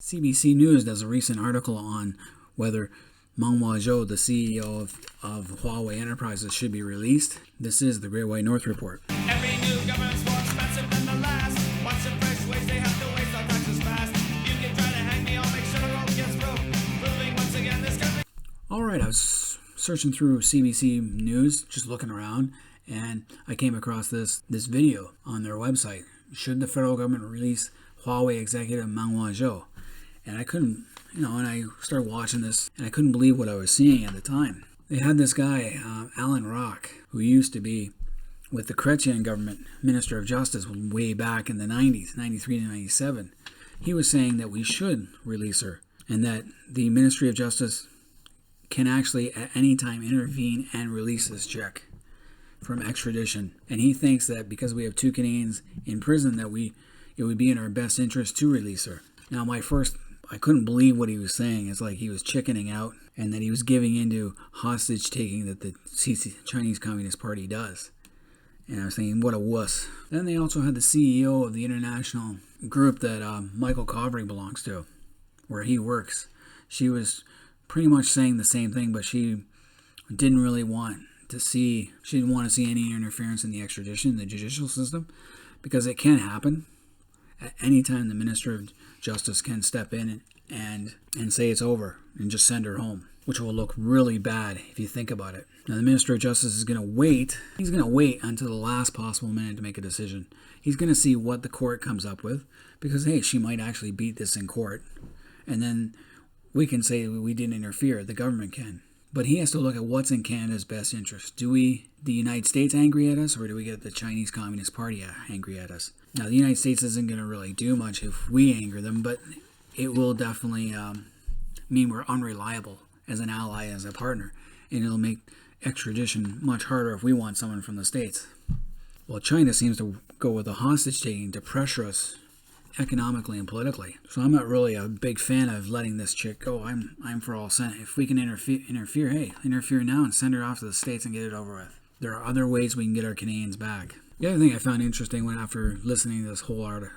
CBC News does a recent article on whether Meng Wanzhou, the CEO of Huawei Enterprises, should be released. This is the Great White North Report. Every new government's more expensive than the last. What's the fresh ways they have to waste our taxes fast? You can try to hang me, I'll make sure the road gets broke. Proving once again this country. All right, I was searching through CBC News, just looking around, and I came across this video on their website. Should the federal government release Huawei executive Meng Wanzhou? And I couldn't, and I started watching this, and I couldn't believe what I was seeing at the time. They had this guy, Allan Rock, who used to be with the Chrétien government, Minister of Justice, way back in the 90s, 93 to 97. He was saying that we should release her, and that the Ministry of Justice can actually at any time intervene and release this chick from extradition. And he thinks that because we have two Canadians in prison, that it would be in our best interest to release her. Now, I couldn't believe what he was saying. It's like he was chickening out and that he was giving into hostage taking that the Chinese Communist Party does. And I was thinking, what a wuss. Then they also had the CEO of the international group that Michael Kovrig belongs to, where he works. She was pretty much saying the same thing, but she didn't want to see any interference in the extradition, the judicial system, because it can happen. At any time, the Minister of Justice can step in and say it's over and just send her home, which will look really bad if you think about it. Now, the Minister of Justice is going to wait. He's going to wait until the last possible minute to make a decision. He's going to see what the court comes up with, because, hey, she might actually beat this in court. And then we can say we didn't interfere. The government can. But he has to look at what's in Canada's best interest. Do the United States angry at us, or do we get the Chinese Communist Party angry at us? Now, the United States isn't going to really do much if we anger them, but it will definitely mean we're unreliable as an ally, as a partner, and it'll make extradition much harder if we want someone from the States. Well, China seems to go with the hostage taking to pressure us economically and politically. So I'm not really a big fan of letting this chick go. I'm for all send. If we can interfere, hey, interfere now and send her off to the States and get it over with. There are other ways we can get our Canadians back. The other thing I found interesting after listening to this whole article,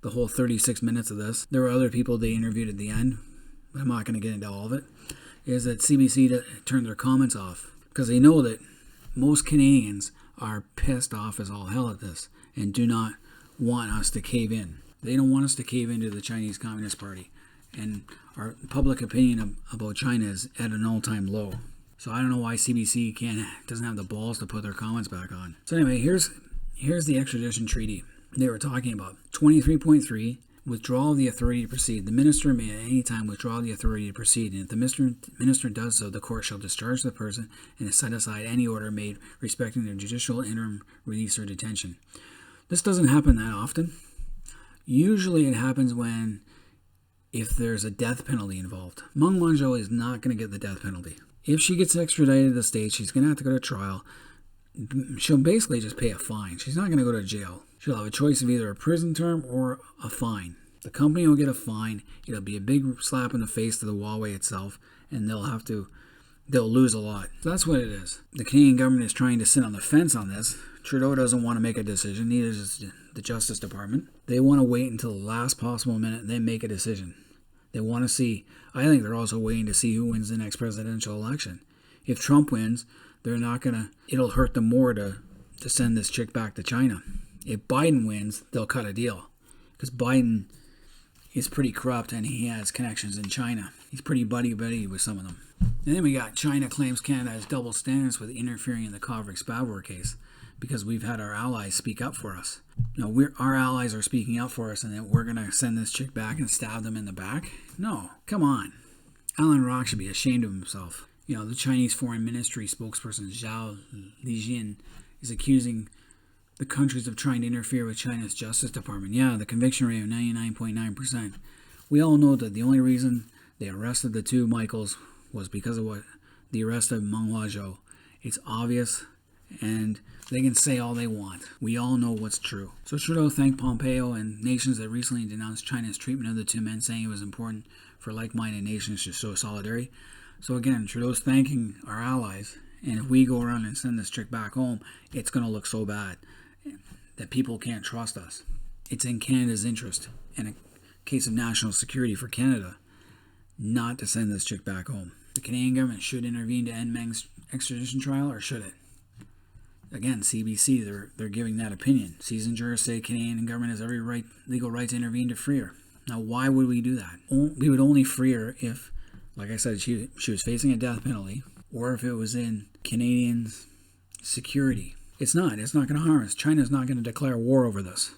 the whole 36 minutes of this, there were other people they interviewed at the end, but I'm not going to get into all of it, is that CBC turned their comments off because they know that most Canadians are pissed off as all hell at this and do not want us to cave in. They don't want us to cave into the Chinese Communist Party, and our public opinion about China is at an all-time low. So I don't know why CBC doesn't have the balls to put their comments back on. So anyway, here's the extradition treaty they were talking about. 23.3, withdrawal of the authority to proceed. The minister may at any time withdraw the authority to proceed, and if the minister does so, the court shall discharge the person and set aside any order made respecting their judicial interim release or detention. This doesn't happen that often. Usually it happens if there's a death penalty involved. Meng Wanzhou is not going to get the death penalty. If she gets extradited to the States, she's going to have to go to trial. She'll basically just pay a fine. She's not going to go to jail. She'll have a choice of either a prison term or a fine. The company will get a fine. It'll be a big slap in the face to the Huawei itself, and they'll lose a lot. So that's what it is. The Canadian government is trying to sit on the fence on this. Trudeau doesn't want to make a decision, neither does the Justice Department. They want to wait until the last possible minute and then make a decision. They want to see, I think they're also waiting to see who wins the next presidential election. If Trump wins, it'll hurt them more to send this chick back to China. If Biden wins, they'll cut a deal, because Biden is pretty corrupt and he has connections in China. He's pretty buddy-buddy with some of them. And then we got China claims Canada has double standards with interfering in the Kovrig Spavor case, because we've had our allies speak up for us. Our allies are speaking up for us, and then we're going to send this chick back and stab them in the back? No, come on. Allan Rock should be ashamed of himself. The Chinese Foreign Ministry spokesperson Zhao Lijin is accusing the countries of trying to interfere with China's Justice Department. Yeah, the conviction rate of 99.9%. We all know that the only reason they arrested the two Michaels was because of the arrest of Meng Wanzhou. It's obvious, and they can say all they want. We all know what's true. So Trudeau thanked Pompeo and nations that recently denounced China's treatment of the two men, saying it was important for like-minded nations to show solidarity. So again, Trudeau's thanking our allies, and if we go around and send this chick back home, it's going to look so bad that people can't trust us. It's in Canada's interest, and case of national security for Canada not to send this chick back home. The Canadian government should intervene to end Meng's extradition trial, or should it? Again, CBC, they're giving that opinion. Seasoned jurists say Canadian government has every legal right to intervene to free her. Now, why would we do that? We would only free her if, like I said, she was facing a death penalty, or if it was in Canadian security. It's not going to harm us. China's not going to declare war over this.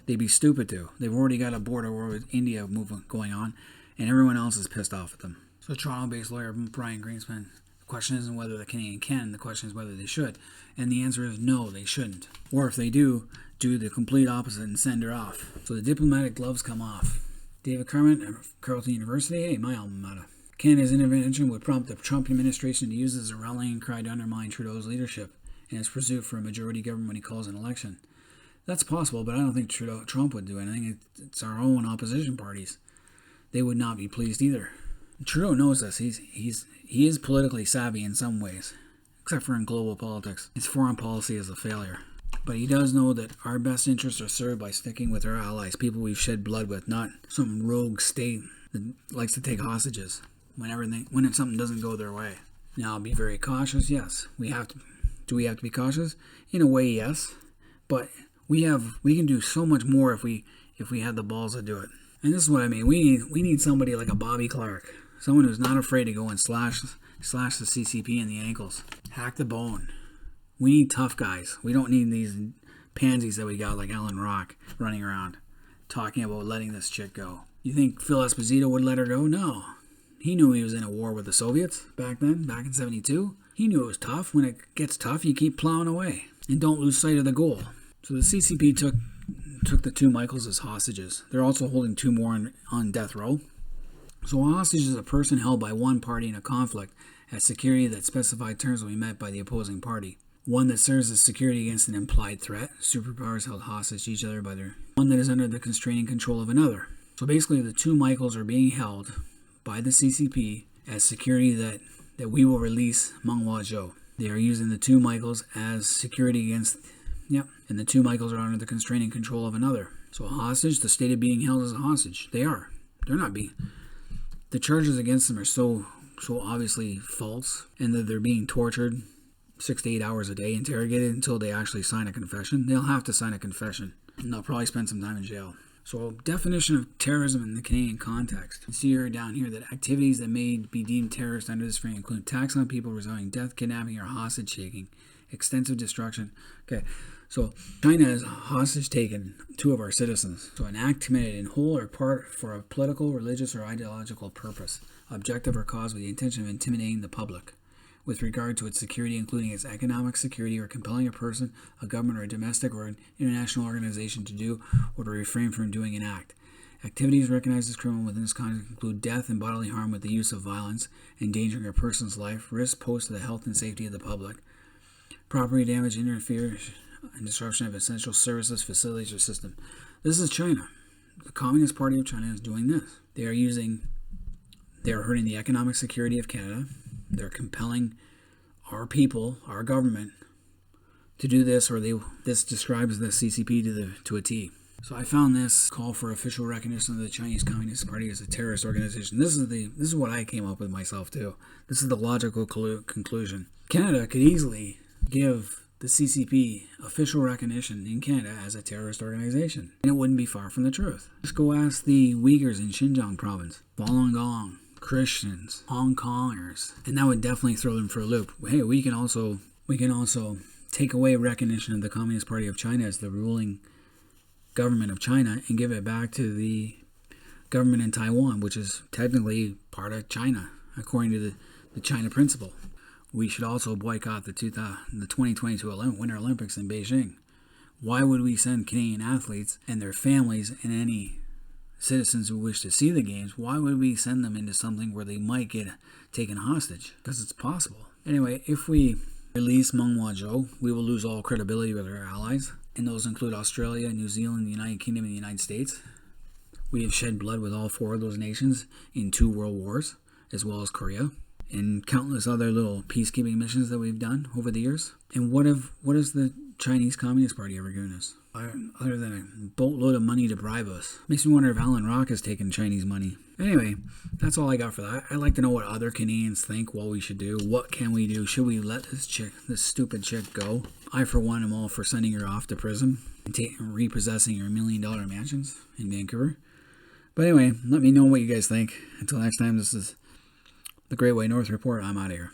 They'd be stupid to. They've already got a border war with India movement going on, and everyone else is pissed off at them. So Toronto-based lawyer Brian Greenspan, the question isn't whether the Canadian can, the question is whether they should. And the answer is no, they shouldn't. Or if they do the complete opposite and send her off. So the diplomatic gloves come off. David Carmen of Carleton University, hey, my alma mater. Canada's intervention would prompt the Trump administration to use this as a rallying cry to undermine Trudeau's leadership and his pursuit for a majority government when he calls an election. That's possible, but I don't think Trump would do anything. It's our own opposition parties. They would not be pleased either. Trudeau knows this. He is politically savvy in some ways, except for in global politics. His foreign policy is a failure. But he does know that our best interests are served by sticking with our allies, people we've shed blood with, not some rogue state that likes to take hostages when something doesn't go their way. Now, be very cautious, yes. Do we have to be cautious? In a way, yes. But we can do so much more if we had the balls to do it. And this is what I mean. We need somebody like a Bobby Clark, someone who's not afraid to go and slash the CCP in the ankles, hack the bone. We need tough guys. We don't need these pansies that we got like Allan Rock running around talking about letting this chick go. You think Phil Esposito would let her go? No. He knew he was in a war with the Soviets back then, back in 1972. He knew it was tough. When it gets tough, you keep plowing away and don't lose sight of the goal. So the CCP took the two Michaels as hostages. They're also holding two more on death row. So a hostage is a person held by one party in a conflict as security that specified terms will be met by the opposing party. One that serves as security against an implied threat. Superpowers held hostage to each other by their... One that is under the constraining control of another. So basically the two Michaels are being held by the CCP as security that we will release Meng Wanzhou. They are using the two Michaels as security against... And the two Michaels are under the constraining control of another. So a hostage, the state of being held as a hostage. They are. They're not being... The charges against them are so obviously false, and that they're being tortured 6 to 8 hours a day, interrogated until they actually sign a confession. They'll have to sign a confession, and they'll probably spend some time in jail. So definition of terrorism in the Canadian context. You see here down here that activities that may be deemed terrorist under this frame include attacks on people resulting in death, kidnapping, or hostage taking, extensive destruction. Okay, so China has hostage taken two of our citizens. So an act committed in whole or part for a political, religious, or ideological purpose, objective or cause with the intention of intimidating the public with regard to its security, including its economic security, or compelling a person, a government, or a domestic or an international organization to do or to refrain from doing an act. Activities recognized as criminal within this context include death and bodily harm with the use of violence, endangering a person's life, risk posed to the health and safety of the public, property damage, interference, and disruption of essential services, facilities, or system. This is China. The Communist Party of China is doing this. They are hurting the economic security of Canada. They're compelling our people, our government, to do this, or this describes the CCP to a T. So I found this call for official recognition of the Chinese Communist Party as a terrorist organization. This is what I came up with myself too. This is the logical conclusion. Canada could easily give the CCP official recognition in Canada as a terrorist organization, and it wouldn't be far from the truth. Just go ask the Uyghurs in Xinjiang province, Falun Gong, Christians, Hong Kongers, and that would definitely throw them for a loop. Hey, we can also take away recognition of the Communist Party of China as the ruling government of China and give it back to the government in Taiwan, which is technically part of China, according to the China principle. We should also boycott the 2022 Winter Olympics in Beijing. Why would we send Canadian athletes and their families and any citizens who wish to see the games, why would we send them into something where they might get taken hostage? Because it's possible. Anyway, if we release Meng Wanzhou, we will lose all credibility with our allies, and those include Australia, New Zealand, the United Kingdom, and the United States. We have shed blood with all four of those nations in 2 world wars, as well as Korea, and countless other little peacekeeping missions that we've done over the years. And what is the Chinese Communist Party ever given us? Other than a boatload of money to bribe us. Makes me wonder if Allan Rock has taken Chinese money. Anyway, that's all I got for that. I'd like to know what other Canadians think, what we should do. What can we do? Should we let this stupid chick go? I, for one, am all for sending her off to prison and repossessing her $1 million mansions in Vancouver. But anyway, let me know what you guys think. Until next time, this is the Great White North Report. I'm out of here.